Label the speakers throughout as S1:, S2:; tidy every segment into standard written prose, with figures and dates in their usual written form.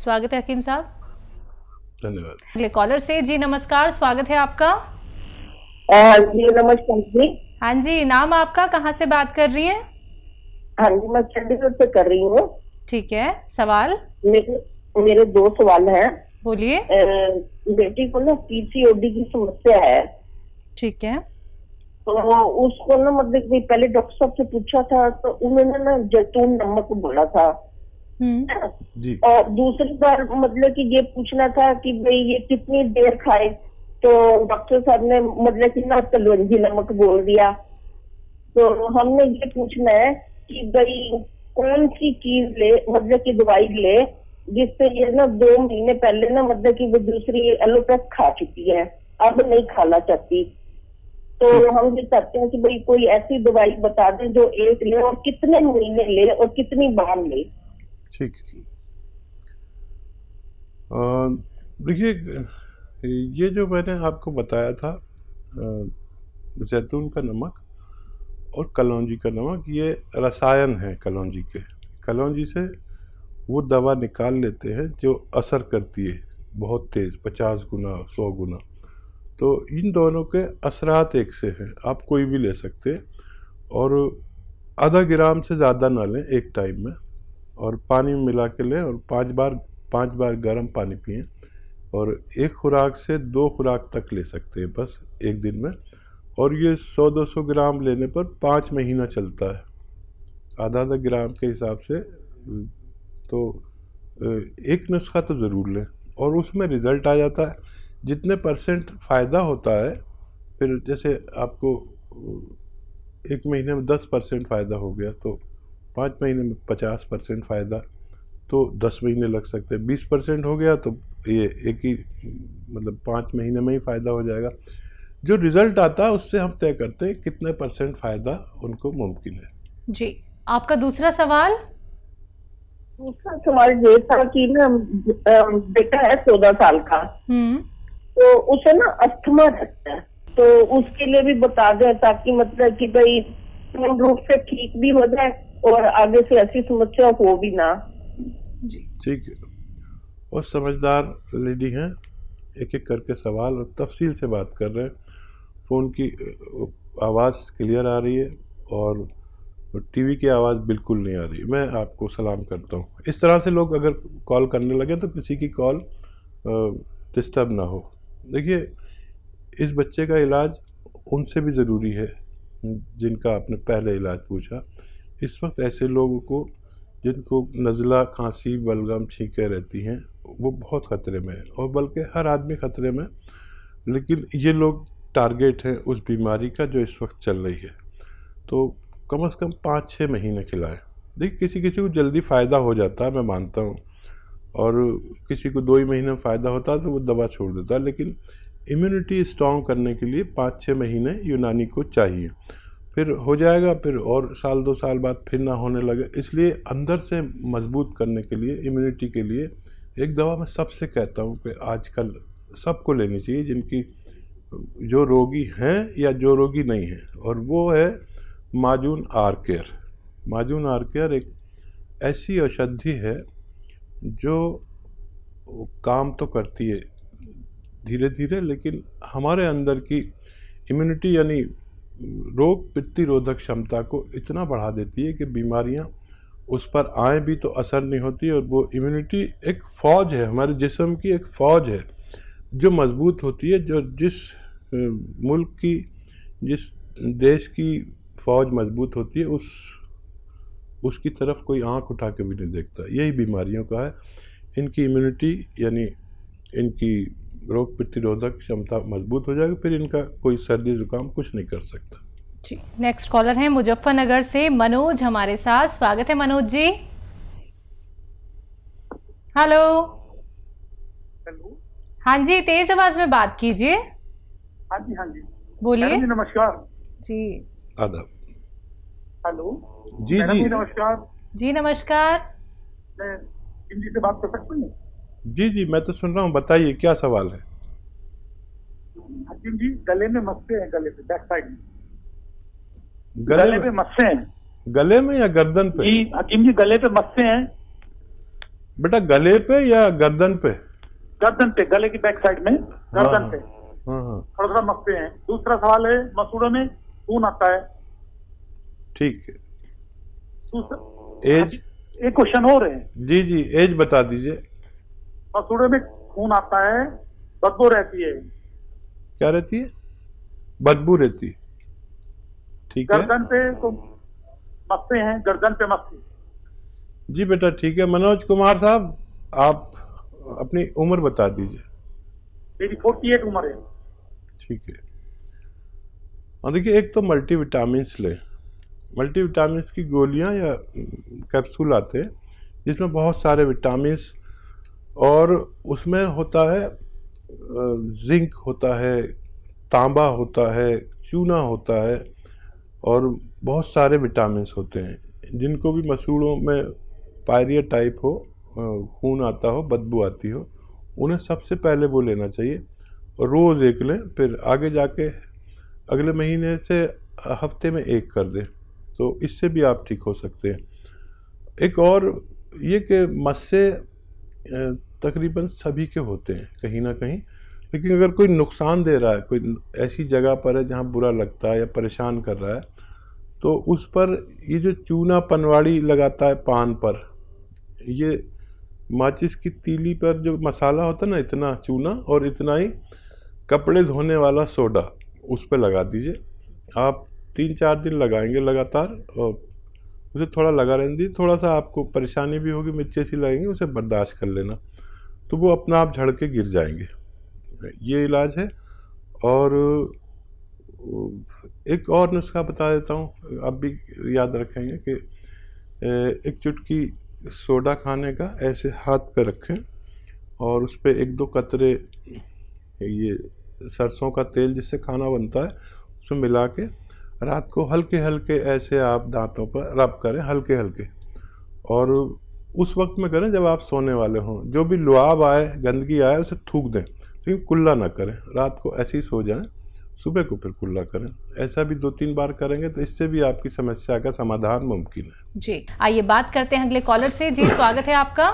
S1: स्वागत है हकीम साहब।
S2: धन्यवाद।
S1: अगले कॉलर से जी नमस्कार, स्वागत है आपका।
S3: जी नमस्कार जी।
S1: हाँ जी, नाम आपका, कहाँ से बात कर रही हैं?
S3: हाँ जी, मैं चंडीगढ़ से कर रही हूँ।
S1: ठीक है, सवाल
S3: मेरे दो सवाल हैं।
S1: बोलिए।
S3: बेटी को ना पीसीओडी की समस्या है।
S1: ठीक है।
S3: तो उसको ना मतलब कि पहले डॉक्टर साहब से पूछा था तो उन्होंने ना जैतून नमक बोला था।
S2: जी।
S3: और दूसरी बार मतलब कि ये पूछना था कि भाई ये कितनी देर खाए, तो डॉक्टर साहब ने मतलब कि ना कलवंजी नमक बोल दिया। तो हमने ये पूछना है कि भाई कौन सी चीज ले, मतलब की दवाई ले जिससे ये ना 2 महीने पहले ना मतलब कि वो दूसरी एलोपैथ खा चुकी है, अब नहीं खाना चाहती। तो हम ये चाहते हैं कि भाई कोई ऐसी दवाई बता दें जो एक ले और कितने महीने ले और कितनी बार ले।
S2: ठीक। देखिए, ये जो मैंने आपको बताया था, जैतून का नमक और कलौंजी का नमक, ये रसायन है कलौंजी के। कलौंजी से वो दवा निकाल लेते हैं जो असर करती है बहुत तेज़, 50 गुना 100 गुना। तो इन दोनों के असरात एक से हैं, आप कोई भी ले सकते हैं। और आधा ग्राम से ज़्यादा ना लें एक टाइम में, और पानी में मिला के लें, और 5 बार गर्म पानी पिएं। और एक खुराक से 2 खुराक तक ले सकते हैं बस एक दिन में। और ये 100-200 ग्राम लेने पर 5 महीना चलता है, आधा ग्राम के हिसाब से। तो एक नुस्खा तो ज़रूर लें और उसमें रिज़ल्ट आ जाता है। जितने % फ़ायदा होता है, फिर जैसे आपको 1 महीने में 10% फ़ायदा हो गया तो 5 महीने में 50% फ़ायदा, तो 10 महीने लग सकते हैं। 20% हो गया तो ये एक ही मतलब 5 महीने में ही फ़ायदा हो जाएगा। जो रिज़ल्ट आता है उससे हम तय करते हैं कितने % फ़ायदा उनको मुमकिन है।
S1: जी, आपका दूसरा सवाल।
S3: दूसरा सवाल ये था कि ना बेटा है 14 साल का, तो उसे ना अस्थमा रहता है, तो उसके लिए भी बता दें ताकि मतलब कि भाई पूर्ण रूप से ठीक भी हो जाए और आगे से ऐसी समस्या हो भी ना।
S1: जी
S2: ठीक है, और समझदार लेडी हैं, एक एक करके सवाल और तफसील से बात कर रहे हैं। फ़ोन की आवाज़ क्लियर आ रही है और टीवी की आवाज़ बिल्कुल नहीं आ रही। मैं आपको सलाम करता हूँ। इस तरह से लोग अगर कॉल करने लगे तो किसी की कॉल डिस्टर्ब ना हो। देखिए, इस बच्चे का इलाज उनसे भी ज़रूरी है जिनका आपने पहले इलाज पूछा। इस वक्त ऐसे लोगों को जिनको नज़ला, खांसी, बलगम, छींकें रहती हैं, वो बहुत ख़तरे में है, और बल्कि हर आदमी ख़तरे में। लेकिन ये लोग टारगेट हैं उस बीमारी का जो इस वक्त चल रही है। तो कम से कम 5-6 महीने खिलाएं। देखिए, किसी किसी को जल्दी फ़ायदा हो जाता है, मैं मानता हूँ, और किसी को 2 ही महीने में फ़ायदा होता है तो वो दवा छोड़ देता है। लेकिन इम्यूनिटी स्ट्रॉन्ग करने के लिए 5-6 महीने यूनानी को चाहिए, फिर हो जाएगा। फिर और साल 2 साल बाद फिर ना होने लगे। इसलिए अंदर से मजबूत करने के लिए, इम्यूनिटी के लिए, एक दवा मैं सबसे कहता हूँ कि आजकल सबको लेनी चाहिए, जिनकी जो रोगी हैं या जो रोगी नहीं हैं, और वो है माजून आर केयर। माजून आर केयर एक ऐसी औषधि है जो काम तो करती है धीरे धीरे, लेकिन हमारे अंदर की इम्यूनिटी यानी रोग प्रतिरोधक क्षमता को इतना बढ़ा देती है कि बीमारियां उस पर आए भी तो असर नहीं होती। और वो इम्यूनिटी एक फ़ौज है, हमारे जिस्म की एक फ़ौज है जो मजबूत होती है। जो जिस मुल्क की, जिस देश की फ़ौज मजबूत होती है, उसकी तरफ कोई आंख उठा के भी नहीं देखता। यही बीमारियों का है। इनकी इम्यूनिटी यानी इनकी रोग प्रतिरोधक क्षमता मजबूत हो जाएगी, फिर इनका कोई सर्दी जुकाम कुछ नहीं कर सकता।
S1: जी, नेक्स्ट कॉलर है मुजफ्फरनगर से मनोज हमारे साथ। स्वागत है मनोज जी। हेलो।
S4: हेलो।
S1: हाँ जी, तेज आवाज में बात कीजिए।
S4: हाँ जी, हाँ जी।
S1: बोलिए।
S4: मैडम जी नमस्कार।
S1: जी।
S2: आदाब।
S4: हेलो।
S2: जी
S4: मैडम
S2: जी
S4: जी नमस्कार।
S1: जी नमस्कार।
S4: मैं हिंदी से बात कर सकती हूँ?
S2: जी जी, मैं तो सुन रहा हूँ, बताइए क्या सवाल है।
S4: हकीम जी, गले में मस्से हैं, गले पे बैक साइड में
S2: गले
S4: गले पे
S2: में?
S4: मस्से हैं।
S2: गले में या गर्दन पे?
S4: जी हकीम जी, गले पे मस्से हैं।
S2: बेटा गले पे या गर्दन पे?
S4: गर्दन पे, गले की बैक साइड में, गर्दन पे
S2: हाँ।
S4: थोड़ा सा मसले हैं। दूसरा सवाल है, मसूड़ों में खून आता है।
S2: ठीक है।
S4: दूसरा
S2: एज?
S4: एक क्वेश्चन और है।
S2: जी जी, एज बता दीजिए।
S4: मसूड़ों में खून आता है, बदबू रहती है।
S2: क्या रहती है? बदबू रहती है। ठीक है
S4: गर्दन पे तो मसले हैं, गर्दन पे मसले।
S2: जी बेटा, ठीक है। मनोज कुमार साहब, आप अपनी उम्र बता दीजिए।
S4: मेरी 48 उम्र है।
S2: ठीक है। और देखिए, एक तो मल्टीविटामिन्स लें। मल्टीविटामिन्स की गोलियां या कैप्सूल आते हैं जिसमें बहुत सारे विटामिन्स, और उसमें होता है जिंक होता है, तांबा होता है, चूना होता है, और बहुत सारे विटामिन्स होते हैं। जिनको भी मसूड़ों में पायरिया टाइप हो, खून आता हो, बदबू आती हो, उन्हें सबसे पहले वो लेना चाहिए। रोज़ एक लें, फिर आगे जाके अगले महीने से हफ्ते में एक कर दें, तो इससे भी आप ठीक हो सकते हैं। एक और ये कि मस्से तकरीबन सभी के होते हैं कहीं ना कहीं, लेकिन अगर कोई नुकसान दे रहा है, कोई ऐसी जगह पर है जहाँ बुरा लगता है या परेशान कर रहा है, तो उस पर ये जो चूना पनवाड़ी लगाता है पान पर, ये माचिस की तीली पर जो मसाला होता है ना, इतना चूना और इतना ही कपड़े धोने वाला सोडा उस पर लगा दीजिए। आप 3-4 दिन लगाएंगे लगातार, और उसे थोड़ा लगा रहने दीजिए। थोड़ा सा आपको परेशानी भी होगी, मिर्ची सी लगेंगी, उसे बर्दाश्त कर लेना, तो वो अपना आप झड़ के गिर जाएंगे। ये इलाज है। और एक और नुस्खा बता देता हूँ, आप भी याद रखेंगे कि एक चुटकी सोडा खाने का ऐसे हाथ पे रखें, और उस पर 1-2 कतरे ये सरसों का तेल जिससे खाना बनता है उसमें मिला के रात को हल्के हल्के ऐसे आप दांतों पर रब करें, हल्के हल्के, और उस वक्त में करें जब आप सोने वाले हों। जो भी लुआब आए, गंदगी आए, उसे थूक दें, लेकिन कुल्ला ना करें। रात को ऐसे ही सो जाएं, सुबह को फिर कुल्ला करें। ऐसा भी 2-3 बार करेंगे तो इससे भी आपकी समस्या का समाधान मुमकिन है।
S1: जी, आइए बात करते हैं अगले कॉलर से। जी, स्वागत है आपका।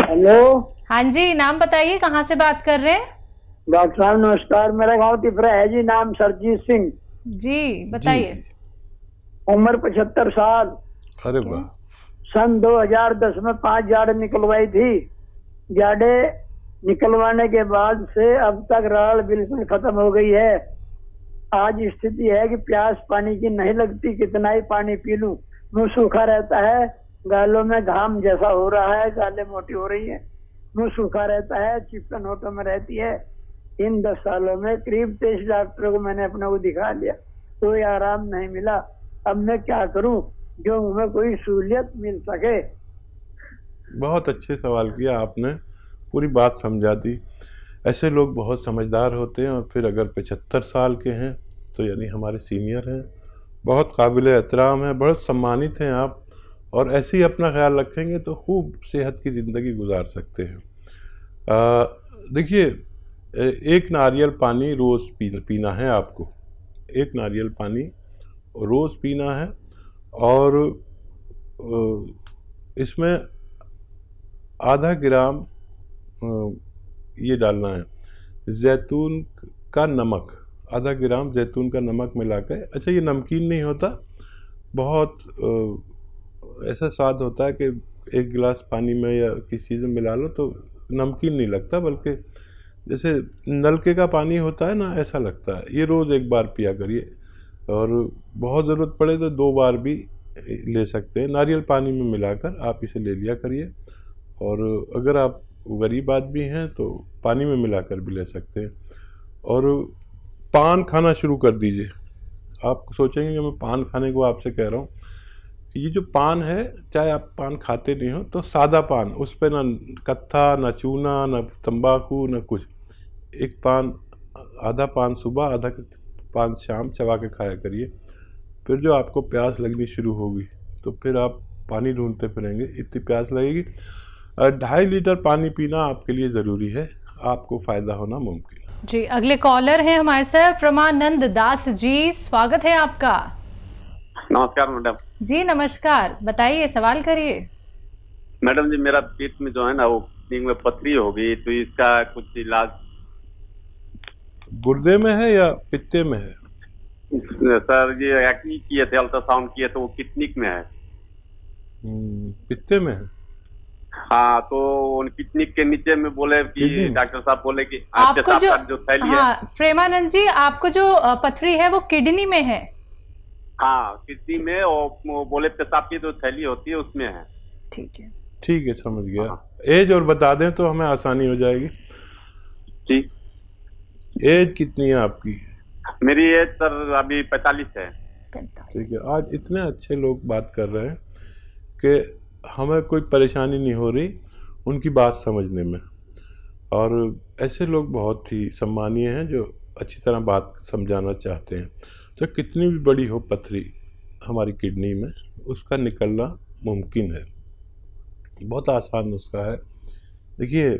S5: हेलो
S1: हाँ जी, नाम बताइए, कहाँ से बात कर रहे हैं?
S5: डॉक्टर साहब नमस्कार, मेरा गांव तिफरा है जी, नाम सरजीत सिंह,
S1: जी बताइए।
S5: उम्र 75 साल।
S2: अरे वाह।
S5: सन 2010 में 5 जाड़े निकलवाई थी। जाड़े निकलवाने के बाद से अब तक राड़ बिल्कुल खत्म हो गई है। आज स्थिति है कि प्यास पानी की नहीं लगती, कितना ही पानी पी लूं, मुंह सूखा रहता है, गालों में घाम जैसा हो रहा है, गालें मोटी हो रही है, मुंह सूखा रहता है, चिपकन होठों में रहती है। इन 10 सालों में करीब 23 डॉक्टरों को मैंने अपने को दिखा लिया, कोई आराम नहीं मिला। अब मैं क्या करूं जो हमें कोई सहूलियत मिल सके।
S2: बहुत अच्छे सवाल किया आपने, पूरी बात समझा दी। ऐसे लोग बहुत समझदार होते हैं, और फिर अगर 75 साल के हैं तो यानी हमारे सीनियर हैं, बहुत काबिल एहतराम हैं, बहुत सम्मानित हैं आप, और ऐसे ही अपना ख्याल रखेंगे तो खूब सेहत की ज़िंदगी गुजार सकते हैं। देखिए, एक नारियल पानी रोज़ पीना है आपको, एक नारियल पानी रोज़ पीना है, और इसमें आधा ग्राम ये डालना है जैतून का नमक, आधा ग्राम जैतून का नमक मिला के। अच्छा, ये नमकीन नहीं होता, बहुत ऐसा स्वाद होता है कि एक गिलास पानी में या किसी चीज़ में मिला लो तो नमकीन नहीं लगता, बल्कि जैसे नलके का पानी होता है ना, ऐसा लगता है। ये रोज़ 1 बार पिया करिए, और बहुत ज़रूरत पड़े तो 2 बार भी ले सकते हैं। नारियल पानी में मिलाकर आप इसे ले लिया करिए, और अगर आप गरीब आदमी हैं तो पानी में मिलाकर भी ले सकते हैं। और पान खाना शुरू कर दीजिए। आप सोचेंगे कि मैं पान खाने को आपसे कह रहा हूँ, ये जो पान है, चाहे आप पान खाते नहीं हो तो सादा पान, उस पर ना कत्था, ना चूना, ना तंबाकू, ना कुछ, एक पान, आधा पान सुबह, आधा पान शाम चबा के खाया करिए। फिर जो आपको प्यास लगनी शुरू होगी तो फिर आप पानी ढूंढते फिरेंगे, इतनी प्यास लगेगी। 2.5 लीटर पानी पीना आपके लिए ज़रूरी है, आपको फ़ायदा होना मुमकिन है।
S1: जी, अगले कॉलर हैं हमारे साथ प्रमानंद दास जी, स्वागत है आपका।
S6: नमस्कार मैडम।
S1: जी नमस्कार, बताइए, सवाल करिए।
S6: मैडम जी, मेरा पेट में जो है ना वो किडनी में पथरी हो गई, तो इसका कुछ इलाज।
S2: गुर्दे में है या पित्ते में है?
S6: सर ये एक्नी किए थे, अल्ट्रासाउंड किए तो वो किडनी में है।
S2: पित्ते में है।
S6: हाँ, तो उन किडनी के नीचे में बोले
S2: किडनी
S6: कि
S2: में?
S6: डॉक्टर साहब बोले कि
S1: आपको
S6: पेशाब का जो थैली है।
S1: हाँ प्रेमानंद जी, आपको जो पथरी है वो किडनी में है।
S6: हाँ, किडनी में, और वो बोले पेशाब की जो थैली होती है उसमें है।
S1: ठीक है।
S2: ठीक है, समझ गया। एज और बता दें तो हमें आसानी हो जाएगी।
S6: ठीक।
S2: एज कितनी है आपकी?
S6: मेरी एज सर अभी 45 है।
S1: 45।
S2: ठीक है, आज इतने अच्छे लोग बात कर रहे हैं कि हमें कोई परेशानी नहीं हो रही उनकी बात समझने में, और ऐसे लोग बहुत ही सम्मानीय हैं जो अच्छी तरह बात समझाना चाहते हैं। तो कितनी भी बड़ी हो पथरी हमारी किडनी में, उसका निकलना मुमकिन है, बहुत आसान नुस्खा है। देखिए,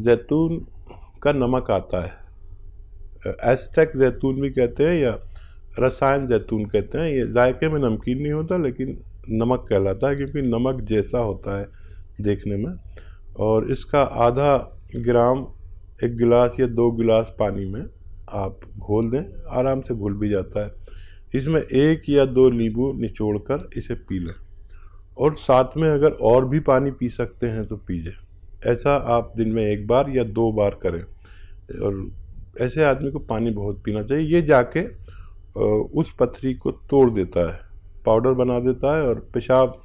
S2: जैतून का नमक आता है, एस्टेक जैतून भी कहते हैं या रसायन जैतून कहते हैं। ये जायके में नमकीन नहीं होता लेकिन नमक कहलाता है, क्योंकि नमक जैसा होता है देखने में। और इसका आधा ग्राम 1 गिलास या 2 गिलास पानी में आप घोल दें, आराम से घुल भी जाता है। इसमें 1 या 2 नींबू निचोड़कर इसे पी लें, और साथ में अगर और भी पानी पी सकते हैं तो पीजिए। ऐसा आप दिन में 1 बार या 2 बार करें, और ऐसे आदमी को पानी बहुत पीना चाहिए। ये जाके उस पथरी को तोड़ देता है, पाउडर बना देता है। और पेशाब,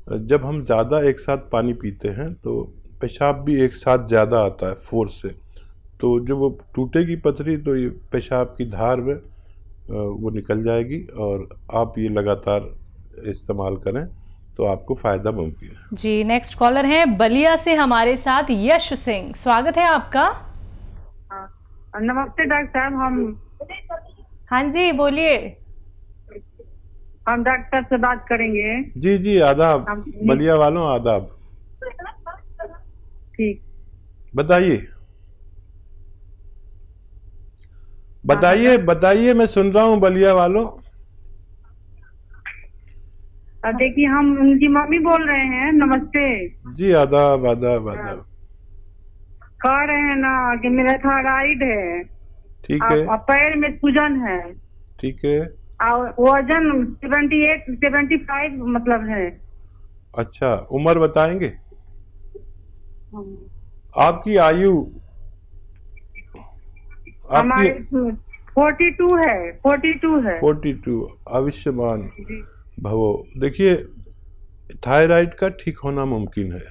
S2: जब हम ज़्यादा एक साथ पानी पीते हैं तो पेशाब भी एक साथ ज़्यादा आता है फोर्स से, तो जब वो टूटेगी पथरी तो ये पेशाब की धार में वो निकल जाएगी। और आप ये लगातार इस्तेमाल करें तो आपको फ़ायदा मुमकिन है।
S1: जी, नेक्स्ट कॉलर हैं बलिया से हमारे साथ यश सिंह, स्वागत है आपका।
S7: नमस्ते डॉक्टर साहब,
S1: हाँ जी, बोलिए।
S7: हम डॉक्टर से बात करेंगे।
S2: जी जी, आदाब बलिया वालों, आदाब।
S7: ठीक,
S2: बताइए बताइए बताइए, मैं सुन रहा हूँ बलिया वालों।
S7: देखिए हम उनकी मम्मी बोल रहे हैं। नमस्ते
S2: जी, आदाब आदाब आदाब।
S7: कह रहे हैं ना कि मेरा थायराइड है,
S2: ठीक है,
S7: और पैर में सूजन है,
S2: ठीक है।
S7: और वजन 75 मतलब है।
S2: अच्छा, उम्र बताएंगे? आपकी आयु?
S7: हमारी
S2: आपकी
S7: 42 है।
S2: 42। आयुष्मान भवो। देखिए, थायराइड का ठीक होना मुमकिन है,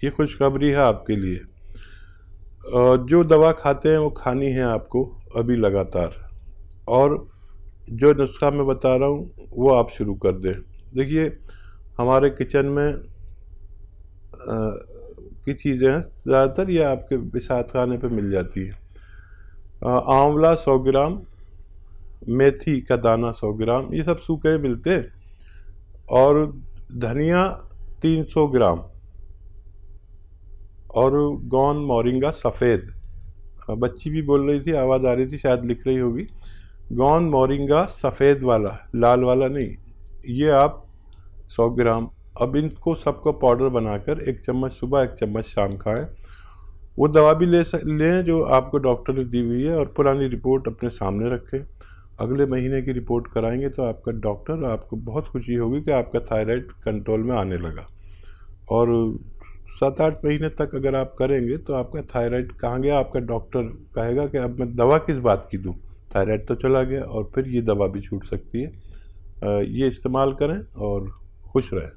S2: ये खुशखबरी है आपके लिए। जो दवा खाते हैं वो खानी है आपको अभी लगातार, और जो नुस्खा मैं बता रहा हूँ वो आप शुरू कर दें। देखिए, हमारे किचन में की चीज़ें हैं, ज़्यादातर ये आपके विसात खाने पे मिल जाती है। आंवला 100 ग्राम, मेथी का दाना 100 ग्राम, ये सब सूखे मिलते हैं। और धनिया 300 ग्राम, और गौन मोरिंगा सफ़ेद। बच्ची भी बोल रही थी, आवाज़ आ रही थी, शायद लिख रही होगी। गौन मोरिंगा सफ़ेद वाला, लाल वाला नहीं, ये आप 100 ग्राम। अब इनको सबको पाउडर बनाकर 1 चम्मच सुबह 1 चम्मच शाम खाएं। वो दवा भी लें जो आपको डॉक्टर ने दी हुई है, और पुरानी रिपोर्ट अपने सामने रखें। अगले महीने की रिपोर्ट कराएंगे तो आपका डॉक्टर, आपको बहुत खुशी होगी कि आपका थायराइड कंट्रोल में आने लगा। और 7-8 महीने तक अगर आप करेंगे तो आपका थायराइड कहाँ गया, आपका डॉक्टर कहेगा कि अब मैं दवा किस बात की दूँ, थायराइड तो चला गया, और फिर ये दवा भी छूट सकती है। ये इस्तेमाल करें और खुश रहें।